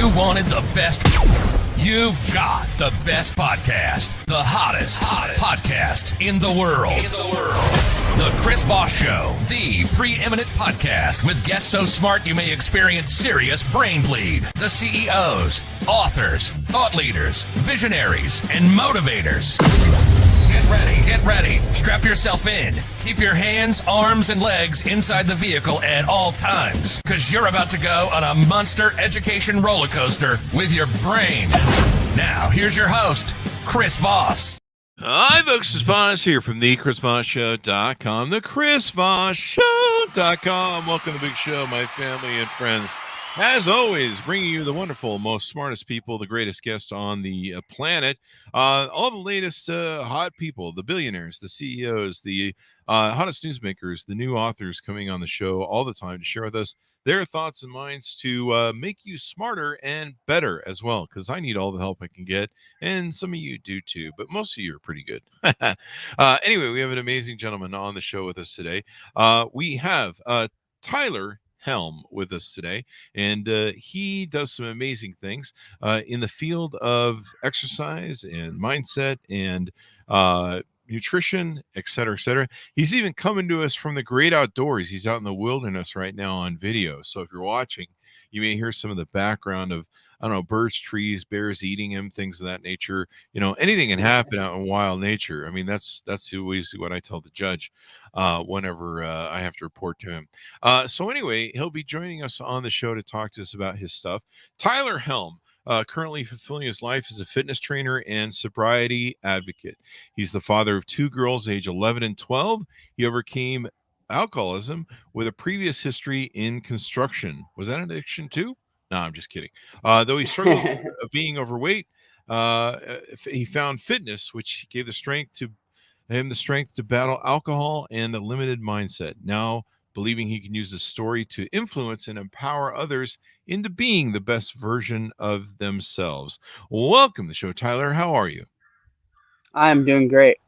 you wanted the best, you've got the best podcast, the hottest podcast in the world. The Chris Voss Show, the preeminent podcast with guests so smart you may experience serious brain bleed. The CEOs, authors, thought leaders, visionaries, and motivators. Get ready. Strap yourself in. Keep your hands, arms, and legs inside the vehicle at all times, because you're about to go on a monster education roller coaster with your brain. Now, here's your host, Chris Voss. Hi, folks. It's Voss here from thechrisvossshow.com, thechrisvossshow.com. Welcome to the big show, my family and friends. As always, bringing you the wonderful, most smartest people, the greatest guests on the planet, all the latest hot people, the billionaires, the CEOs, the hottest newsmakers, the new authors coming on the show all the time to share with us their thoughts and minds to make you smarter and better as well, because I need all the help I can get, and some of you do too, but most of you are pretty good. Anyway, we have an amazing gentleman on the show with us today. We have Tyler Helm with us today, and he does some amazing things in the field of exercise and mindset and nutrition, etc., etc. He's even coming to us from the great outdoors. He's out in the wilderness right now on video. So if you're watching, you may hear some of the background of, I don't know, birds, trees, bears eating him, things of that nature. You know, anything can happen out in wild nature. I mean, that's always what I tell the judge whenever I have to report to him. So anyway, he'll be joining us on the show to talk to us about his stuff. Tyler Helm, currently fulfilling his life as a fitness trainer and sobriety advocate. He's the father of two girls, age 11 and 12. He overcame alcoholism with a previous history in construction. Was that an addiction too? No, I'm just kidding. Though he struggles with being overweight, he found fitness, which gave the strength to battle alcohol and a limited mindset. Now, believing he can use his story to influence and empower others into being the best version of themselves. Welcome to the show, Tyler. How are you? I'm doing great.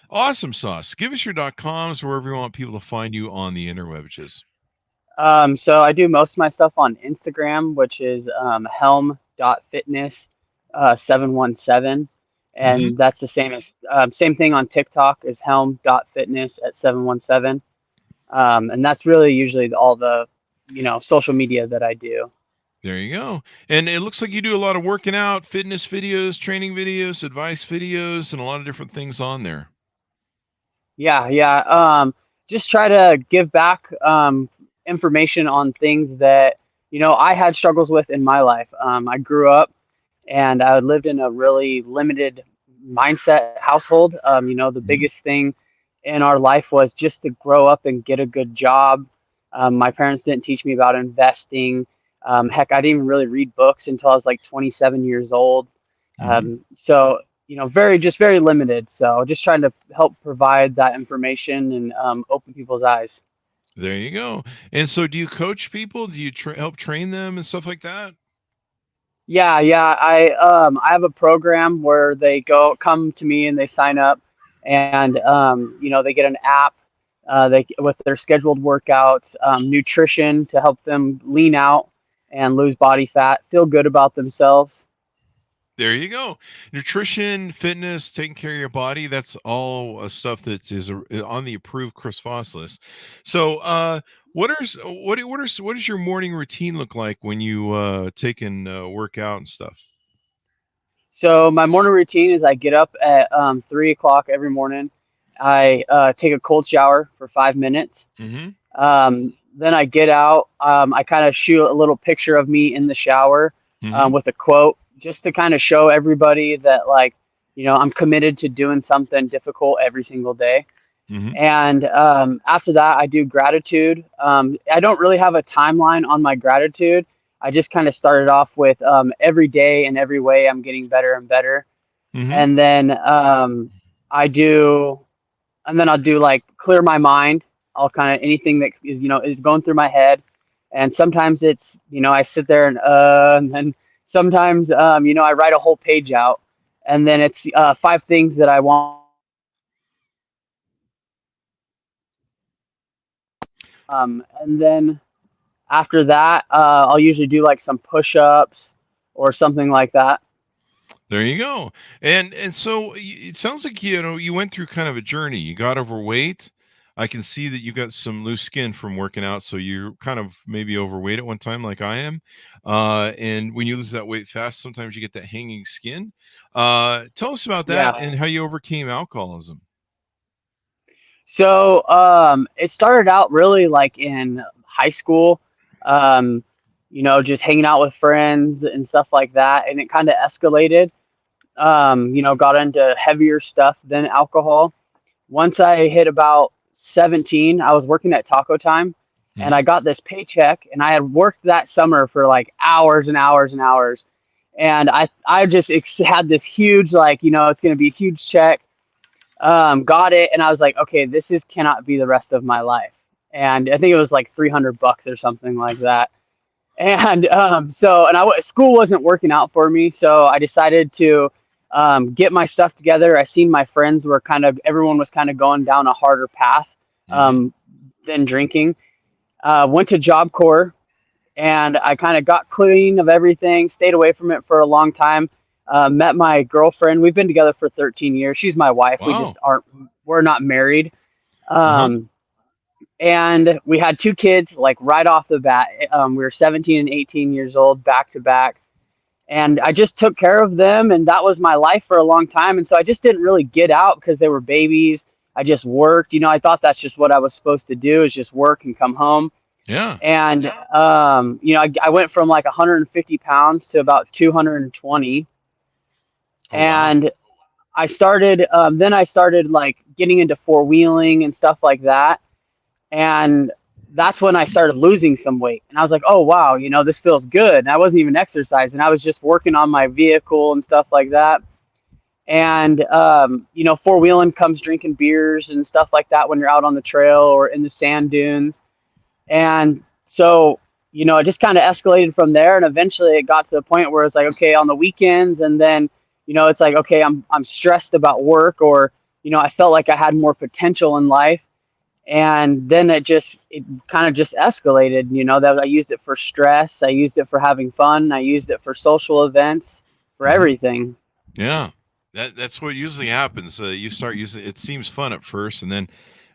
Awesome sauce. Give us your .coms wherever you want people to find you on the interwebs. So I do most of my stuff on Instagram, which is helm.fitness 717. And that's the same as same thing on TikTok is helm.fitness at 717. And that's really usually all the, social media that I do. There you go. And it looks like you do a lot of working out, fitness videos, training videos, advice videos, and a lot of different things on there. Yeah. Just try to give back information on things that, I had struggles with in my life. I grew up and I lived in a really limited mindset household. The biggest thing in our life was just to grow up and get a good job. My parents didn't teach me about investing. Heck, I didn't even really read books until I was like 27 years old. So, very limited. So just trying to help provide that information and open people's eyes. There you go. And so do you coach people? Do you help train them and stuff like that? Yeah. I have a program where they come to me and they sign up, and they get an app with their scheduled workouts, nutrition to help them lean out and lose body fat, feel good about themselves. There you go. Nutrition, fitness, taking care of your body. That's all stuff that is on the approved Chris Voss list. So, what does your morning routine look like when you take and work out and stuff? So my morning routine is I get up at 3 o'clock every morning. I take a cold shower for 5 minutes. Then I get out. I kind of shoot a little picture of me in the shower with a quote, just to kind of show everybody that, I'm committed to doing something difficult every single day. And after that, I do gratitude. I don't really have a timeline on my gratitude. I just kind of started off with every day and every way I'm getting better and better. And then I'll do like clear my mind. I'll kind of anything that is going through my head. And sometimes it's, I sit there and then sometimes, I write a whole page out, and then it's 5 things that I want. And then after that, I'll usually do like some push-ups, or something like that. There you go. And so it sounds like you went through kind of a journey. You got overweight. I can see that you got some loose skin from working out, so you're kind of maybe overweight at one time, like I am. And when you lose that weight fast, sometimes you get that hanging skin. Tell us about that Yeah. and how you overcame alcoholism. So it started out really like in high school, um, just hanging out with friends and stuff like that, and it kind of escalated. Got into heavier stuff than alcohol. Once I hit about 17, I was working at Taco Time, and Hmm. I got this paycheck, and I had worked that summer for like hours and hours and hours, and I just had this huge, like, it's going to be a huge check. Got it, and I was like, okay, this is cannot be the rest of my life. And I think it was like $300 or something like that. And school wasn't working out for me, so I decided to get my stuff together. I seen my friends were everyone was kind of going down a harder path Hmm. um, than drinking. Went to Job Corps, and I kind of got clean of everything, stayed away from it for a long time. Met my girlfriend. We've been together for 13 years. She's my wife. Wow. We're not married. Uh-huh. Um, and we had two kids like right off the bat. We were 17 and 18 years old, back to back. And I just took care of them, and that was my life for a long time. And so I just didn't really get out because they were babies. I just worked. I thought that's just what I was supposed to do, is just work and come home. Yeah. And I went from like 150 pounds to about 220. Oh, wow. And then I started like getting into four-wheeling and stuff like that. And that's when I started losing some weight. And I was like, oh, wow, this feels good. And I wasn't even exercising. I was just working on my vehicle and stuff like that. And, four-wheeling comes drinking beers and stuff like that when you're out on the trail or in the sand dunes. And so, it just kind of escalated from there. And eventually it got to the point where it's like, okay, on the weekends. And then, it's like, okay, I'm stressed about work, or, I felt like I had more potential in life. And then it kind of just escalated, that I used it for stress. I used it for having fun. I used it for social events, for Hmm. everything. Yeah. That's what usually happens. You start using it seems fun at first, and then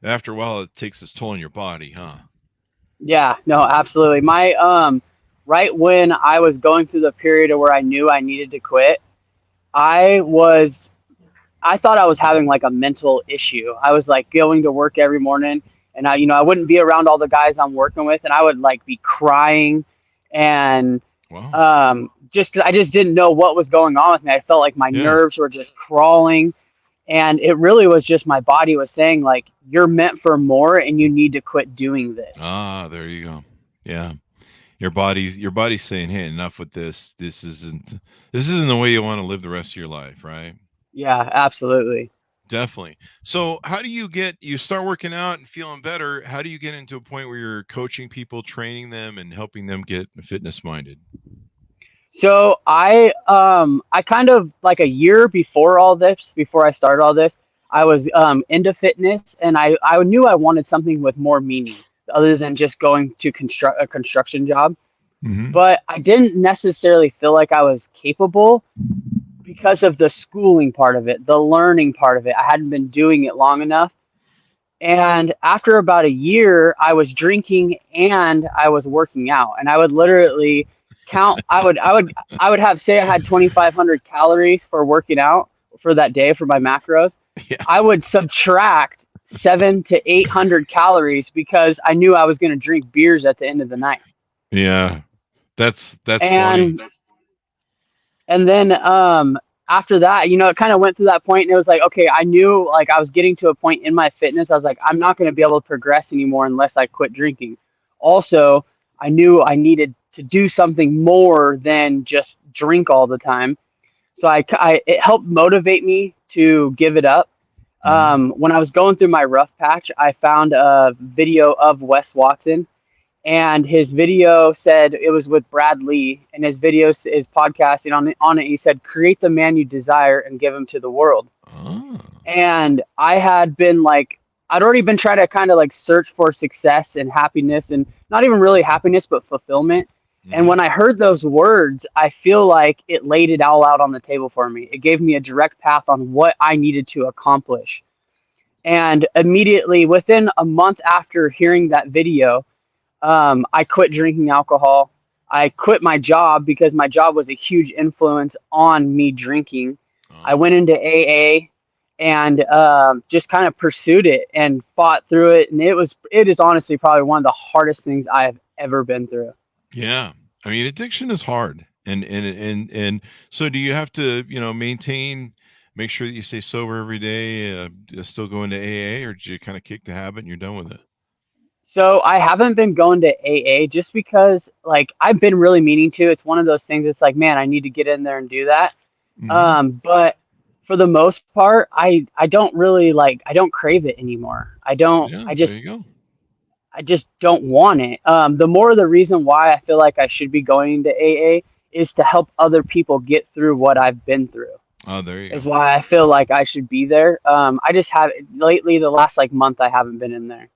after a while it takes its toll on your body, huh? Yeah, no, absolutely. Right when I was going through the period of where I knew I needed to quit, I was I thought I was having like a mental issue. I was like going to work every morning, and I wouldn't be around all the guys I'm working with, and I would like be crying, and Wow. just 'cause I just didn't know what was going on with me. I felt like my Yeah. nerves were just crawling, and it really was just my body was saying like, you're meant for more, and you need to quit doing this. Ah, there you go. Yeah. Your body's saying, "Hey, enough with this. This isn't the way you want to live the rest of your life, right?" Yeah, absolutely. Definitely. So, how do you start working out and feeling better? How do you get into a point where you're coaching people, training them, and helping them get fitness minded? So I kind of like a year before I started all this, I was into fitness, and I knew I wanted something with more meaning other than just going to construct a construction job. Hmm. But I didn't necessarily feel like I was capable because of the schooling part of it, the learning part of it. I hadn't been doing it long enough. And after about a year, I was drinking and I was working out, and I would literally count. I would have say I had 2,500 calories for working out for that day for my macros. Yeah. I would subtract 700 to 800 calories because I knew I was going to drink beers at the end of the night. Yeah. That's funny. And And then after that, it kind of went through that point, and it was like, okay, I knew like I was getting to a point in my fitness. I was like, I'm not going to be able to progress anymore unless I quit drinking. Also, I knew I needed to do something more than just drink all the time. So it helped motivate me to give it up. Hmm. When I was going through my rough patch, I found a video of Wes Watson, and his video said it was with Brad Lee, and his podcasting on it. He said, "Create the man you desire and give him to the world." Oh. And I'd already been trying to kind of like search for success and happiness, and not even really happiness, but fulfillment. And when I heard those words, I feel like it laid it all out on the table for me. It gave me a direct path on what I needed to accomplish. And immediately, within a month after hearing that video, I quit drinking alcohol. I quit my job because my job was a huge influence on me drinking. I went into AA and just kind of pursued it and fought through it. And it is honestly probably one of the hardest things I've ever been through. Yeah. I mean, addiction is hard. And so do you have to, make sure that you stay sober every day, still going to AA, or do you kind of kick the habit and you're done with it? So I haven't been going to AA just because like I've been really meaning to. It's one of those things that's like, man, I need to get in there and do that. But for the most part, I don't really like I don't crave it anymore. Yeah, there you go. I just don't want it. The more the reason why I feel like I should be going to AA is to help other people get through what I've been through. Oh, there you Is go. why I feel like I should be there. I just have lately the last like month I haven't been in there.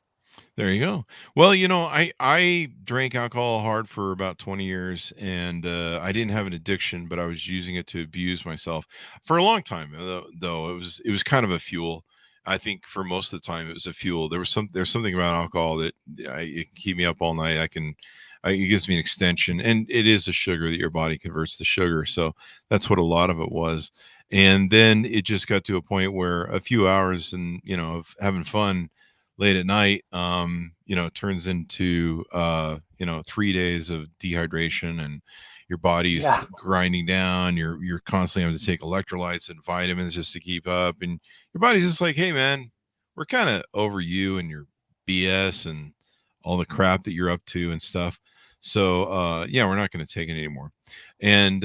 There you go. Well, I drank alcohol hard for about 20 years, and I didn't have an addiction, but I was using it to abuse myself for a long time. Though it was kind of a fuel. I think for most of the time it was a fuel. There's something about alcohol that it can keep me up all night. It gives me an extension, and it is a sugar that your body converts to sugar. So that's what a lot of it was. And then it just got to a point where a few hours and of having fun late at night, turns into 3 days of dehydration, and your body's Yeah. grinding down. You're constantly having to take electrolytes and vitamins just to keep up, and your body's just like, hey man, we're kind of over you and your BS and all the crap that you're up to and stuff. So yeah, we're not going to take it anymore. And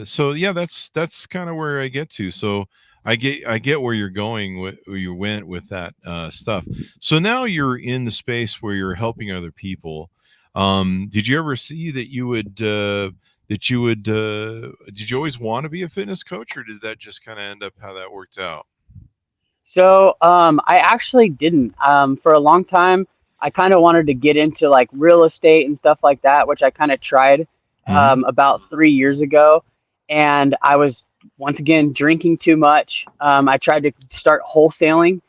so yeah, that's kind of where I get to. So I get where you're going, where you went with that stuff. So now you're in the space where you're helping other people. Did you ever see did you always want to be a fitness coach, or did that just kind of end up how that worked out? So I actually didn't. For a long time, I kind of wanted to get into like real estate and stuff like that, which I kind of tried Hmm. about 3 years ago. And I was once again drinking too much. I tried to start wholesaling,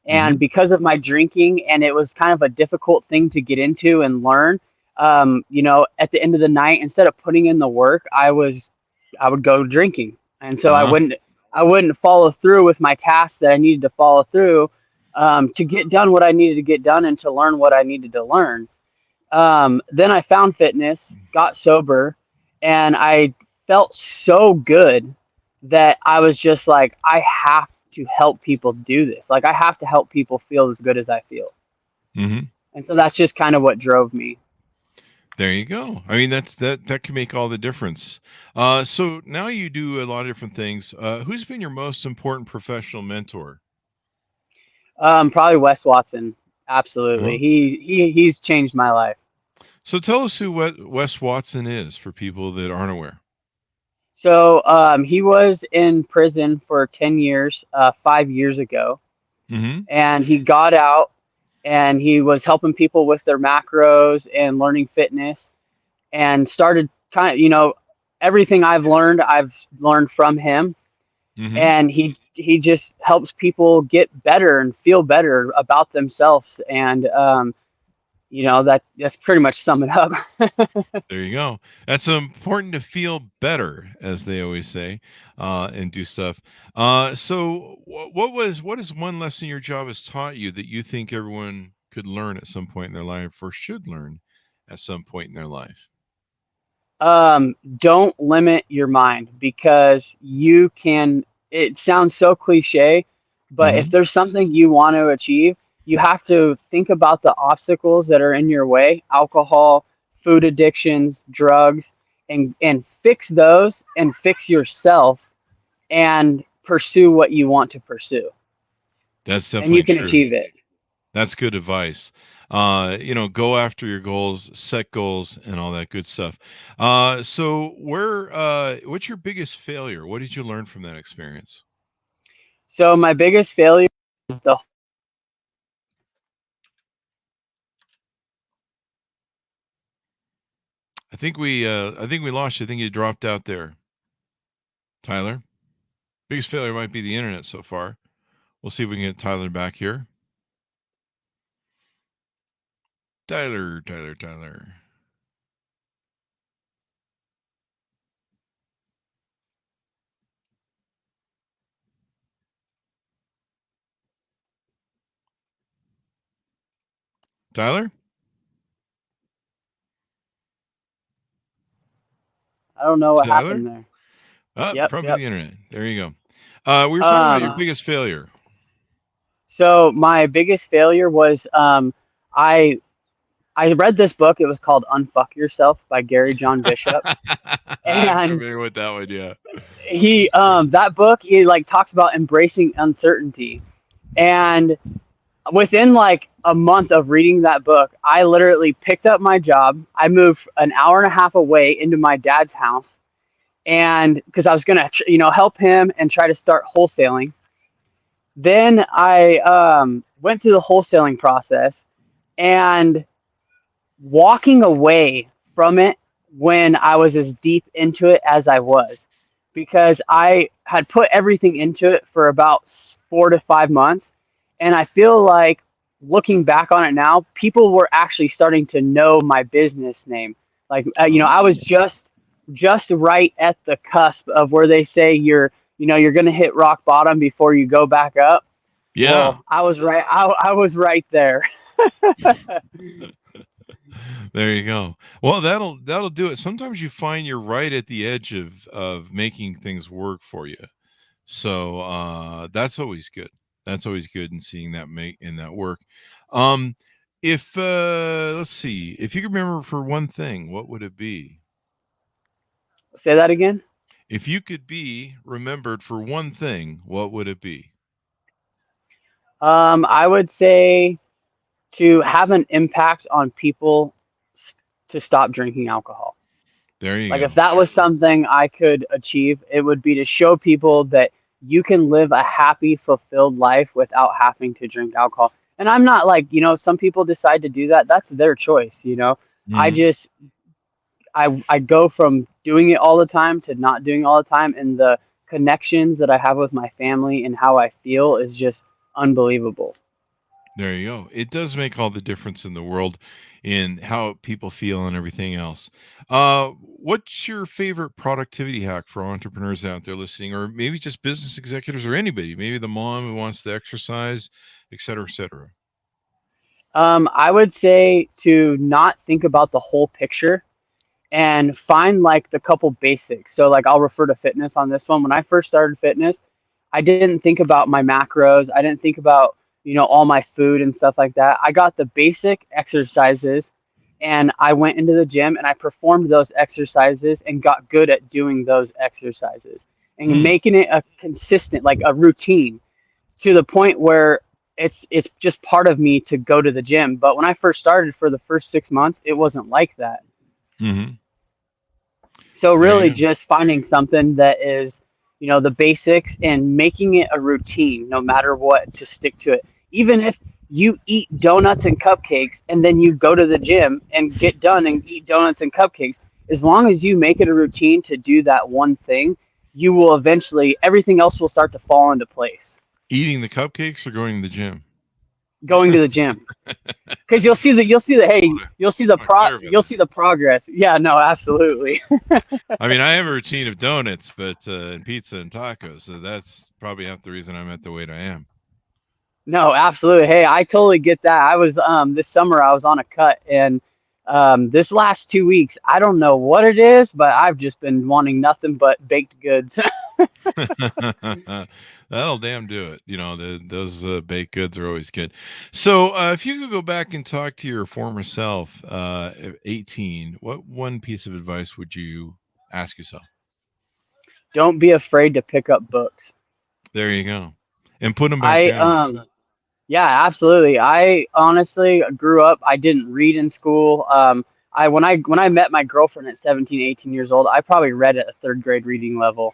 and Hmm. because of my drinking, and it was kind of a difficult thing to get into and learn. At the end of the night, instead of putting in the work, I would go drinking, and so Uh-huh. I wouldn't follow through with my tasks that I needed to follow through to get done what I needed to get done and to learn what I needed to learn. Then I found fitness, got sober, and I felt so good that I was just like, I have to help people do this. Like, I have to help people feel as good as I feel. Hmm. And so that's just kind of what drove me. There you go. I mean, that can make all the difference. So now you do a lot of different things. Who's been your most important professional mentor? Probably Wes Watson. Absolutely. Uh-huh. He's changed my life. So tell us who Wes Watson is for people that aren't aware. So he was in prison for 10 years, 5 years ago, Hmm. and he got out and he was helping people with their macros and learning fitness and started kind of, everything I've learned from him. Hmm. And he just helps people get better and feel better about themselves. And, that's pretty much sum it up. There you go. That's important to feel better, as they always say, and do stuff. So what is one lesson your job has taught you that you think everyone could learn at some point in their life, or should learn at some point in their life? Don't limit your mind because it sounds so cliche, but if Hmm. there's something you want to achieve, you have to think about the obstacles that are in your way, alcohol, food addictions, drugs, and fix those and fix yourself and pursue what you want to pursue. That's And you definitely can true. achieve it. That's good advice. Go after your goals, set goals, and all that good stuff. What's your biggest failure? What did you learn from that experience? So my biggest failure is the I think we lost you. I think you dropped out there, Tyler. Biggest failure might be the internet so far. We'll see if we can get Tyler back here. Tyler. Tyler? I don't know what Tyler? happened there. Probably Yep. the internet. There you go. We were talking about your biggest failure. So my biggest failure was I I read this book. It was called Unfuck Yourself by Gary John Bishop. I'm And familiar with that one, yeah. he that book, he like talks about embracing uncertainty. And within like a month of reading that book, I literally picked up my job. I moved an hour and a half away into my dad's house, and because I was gonna help him and try to start wholesaling. Then I went through the wholesaling process, and walking away from it when I was as deep into it as I was, because I had put everything into it for about 4 to 5 months. And I feel like looking back on it now, people were actually starting to know my business name. Like, I was just right at the cusp of where they say you're going to hit rock bottom before you go back up. Yeah. Well, I was right. I was right there. There you go. Well, that'll do it. Sometimes you find you're right at the edge of making things work for you. So that's always good. That's always good in seeing that work. If let's see, if you could remember for one thing, what would it be? Say that again. If you could be remembered for one thing, what would it be? I would say to have an impact on people to stop drinking alcohol. There you Like, go. if that was something I could achieve, it would be to show people that you can live a happy, fulfilled life without having to drink alcohol. And I'm not like, some people decide to do that. That's their choice. I Mhm. just, I go from doing it all the time to not doing it all the time. And the connections that I have with my family and how I feel is just unbelievable. There you go. It does make all the difference in the world in how people feel and everything else. What's your favorite productivity hack for entrepreneurs out there listening, or maybe just business executives or anybody? Maybe the mom who wants to exercise, et cetera, et cetera. I would say to not think about the whole picture and find like the couple basics. So like I'll refer to fitness on this one. When I first started fitness, I didn't think about my macros. I didn't think about, all my food and stuff like that. I got the basic exercises and I went into the gym and I performed those exercises and got good at doing those exercises and Hmm. making it a consistent, like a routine, to the point where it's just part of me to go to the gym. But when I first started, for the first 6 months, it wasn't like that. Hmm. So There you really go. just finding something that is, the basics and making it a routine no matter what, to stick to it. Even if you eat donuts and cupcakes and then you go to the gym and get done and eat donuts and cupcakes, as long as you make it a routine to do that one thing, you will eventually, everything else will start to fall into place. Eating the cupcakes or going to the gym? Going to the gym. Because you'll see the progress. Yeah, no, absolutely. I mean, I have a routine of donuts, but and pizza and tacos, so that's probably half the reason I'm at the weight I am. No, absolutely. Hey, I totally get that. I was this summer I was on a cut, and this last 2 weeks, I don't know what it is, but I've just been wanting nothing but baked goods. That'll damn do it. Those baked goods are always good. So, if you could go back and talk to your former self, at 18, what one piece of advice would you ask yourself? Don't be afraid to pick up books. There you go, and put them back I down. Yeah, absolutely. I honestly grew up, I didn't read in school. I when I met my girlfriend at 17, 18 years old, I probably read at a third grade reading level.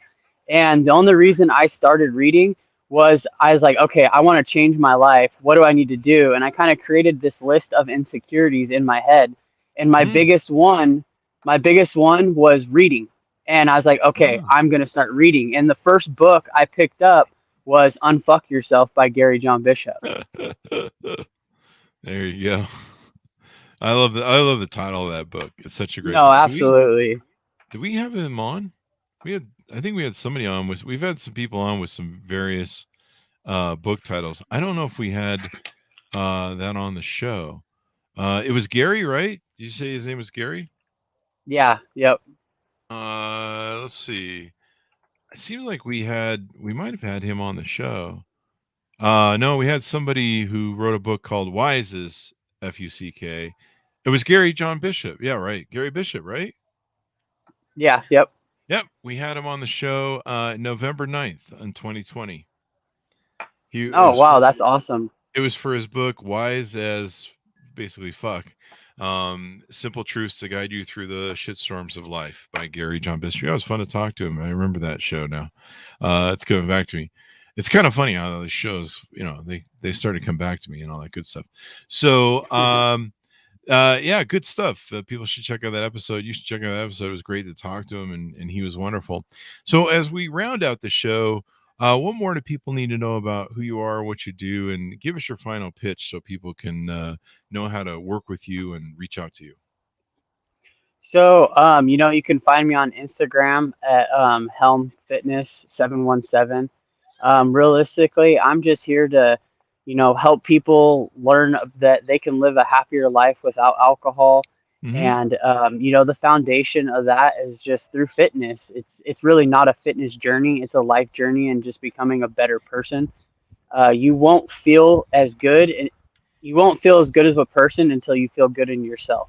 And the only reason I started reading was I was like, okay, I want to change my life. What do I need to do? And I kind of created this list of insecurities in my head. And my Hmm. biggest one my biggest one was reading. And I was like, okay, Oh. I'm going to start reading. And the first book I picked up was Unfuck Yourself by Gary John Bishop. There you go. I love the title of that book. It's such a great No, book. absolutely. Did we have him on? I think we had somebody on we've had some people on with some various book titles. I don't know if we had that on the show. It was Gary, right? Did you say his name was Gary? Yeah, yep. Let's see. It seems like we might have had him on the show. No, we had somebody who wrote a book called Wises, Fuck. It was Gary John Bishop. Yeah, right. Gary Bishop, right? Yeah, yep. Yep. We had him on the show November 9th in 2020. Oh, wow, that's awesome. It was for his book Wise as basically fuck. Simple Truths to Guide You Through the Shitstorms of Life by Gary John Bishop. It was fun to talk to him. I remember that show now. It's coming back to me. It's kind of funny how the shows, they started to come back to me and all that good stuff. So, yeah, good stuff. People should check out that episode. You should check out that episode. It was great to talk to him, and he was wonderful. So, as we round out the show, what more do people need to know about who you are, what you do, and give us your final pitch so people can know how to work with you and reach out to you. So, you can find me on Instagram at Helm Fitness 717. Realistically, I'm just here to, help people learn that they can live a happier life without alcohol. Mm-hmm. And the foundation of that is just through fitness. It's really not a fitness journey; it's a life journey, and just becoming a better person. You won't feel as good, and you won't feel as good as a person until you feel good in yourself.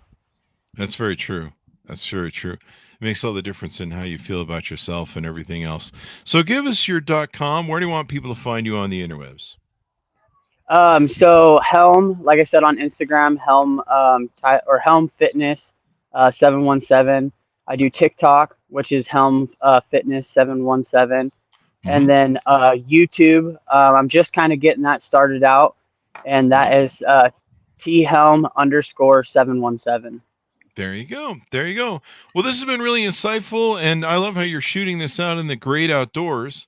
That's very true. That's very true. It makes all the difference in how you feel about yourself and everything else. So give us your .com. Where do you want people to find you on the interwebs? So Helm, like I said on Instagram, Helm or Helm Fitness 717. I do TikTok, which is Helm Fitness 717, and then YouTube. I'm just kind of getting that started out, and that is T Helm _ 717. There you go. There you go. Well, this has been really insightful, and I love how you're shooting this out in the great outdoors.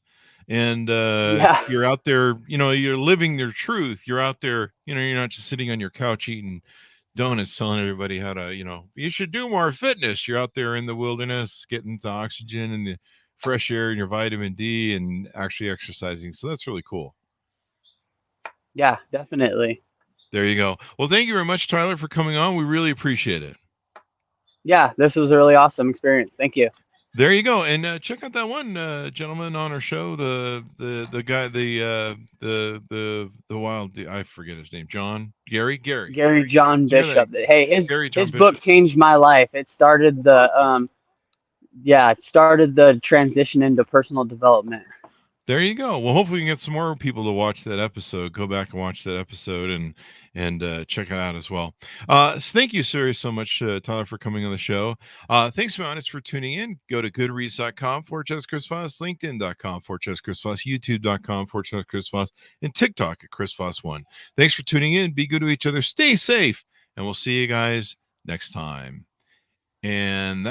And Yeah. you're out there, you're living their truth. You're out there, you're not just sitting on your couch eating donuts telling everybody how to, you should do more fitness. You're out there in the wilderness getting the oxygen and the fresh air and your vitamin D and actually exercising. So that's really cool. Yeah, definitely. There you go. Well, thank you very much, Tyler, for coming on. We really appreciate it. Yeah, this was a really awesome experience. Thank you. There you go, and check out that one gentleman on our show, the guy, the wild, I forget his name, Gary John Bishop. Hey, his book changed my life. It started the transition into personal development. There you go. Well, hopefully we can get some more people to watch that episode. Go back and watch that episode and check it out as well. So thank you, sir, so much, Tyler, for coming on the show. Thanks, Mountis, for tuning in. Go to goodreads.com/Chris Foss, LinkedIn.com/Chris Foss, YouTube.com/Chris Foss, and TikTok at Chris Foss1. Thanks for tuning in. Be good to each other. Stay safe, and we'll see you guys next time. And